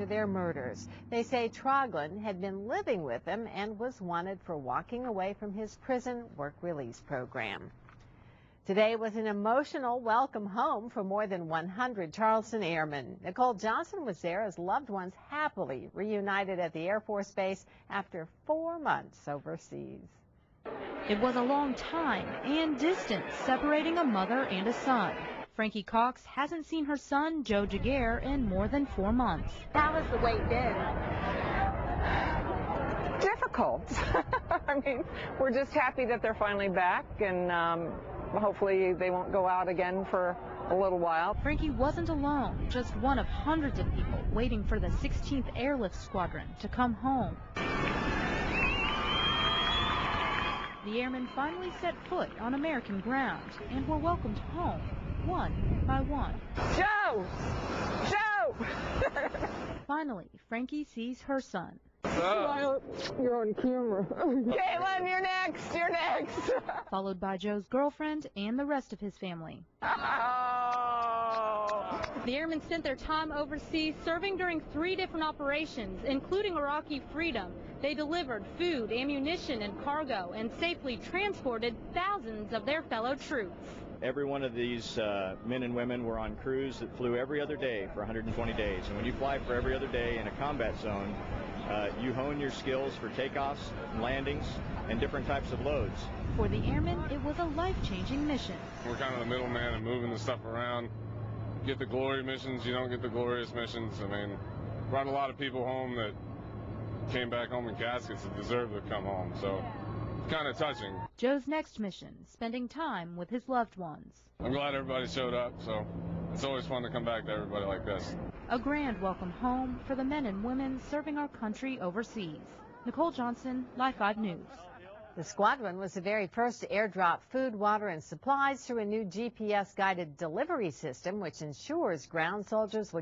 their murders. They say Troglin had been living with them and was wanted for walking away from his prison work release program. Today was an emotional welcome home for more than 100 Charleston airmen. Nicole Johnson was there as loved ones happily reunited at the Air Force Base after 4 months overseas. It was a long time and distance separating a mother and a son. Frankie Cox hasn't seen her son, Joe Jaguar, in more than 4 months. How has the wait been? Difficult. I mean, we're just happy that they're finally back, and hopefully they won't go out again for a little while. Frankie wasn't alone, just one of hundreds of people waiting for the 16th Airlift Squadron to come home. The airmen finally set foot on American ground and were welcomed home, one by one. Joe! Joe! Finally, Frankie sees her son. Smile. You're on camera. Caitlin, you're next. You're next. Followed by Joe's girlfriend and the rest of his family. Oh. The airmen spent their time overseas serving during 3 different operations, including Iraqi Freedom. They delivered food, ammunition, and cargo, and safely transported thousands of their fellow troops. Every one of these men and women were on crews that flew every other day for 120 days. And when you fly for every other day in a combat zone, you hone your skills for takeoffs, landings, and different types of loads. For the airmen, it was a life-changing mission. We're kind of the middleman and moving the stuff around. You get the glory missions, you don't get the glorious missions. I mean, brought a lot of people home that came back home in caskets that deserve to come home. So it's kind of touching. Joe's next mission, spending time with his loved ones. I'm glad everybody showed up, so it's always fun to come back to everybody like this. A grand welcome home for the men and women serving our country overseas. Nicole Johnson, Live 5 News. The squadron was the very first to airdrop food, water, and supplies through a new GPS-guided delivery system, which ensures ground soldiers will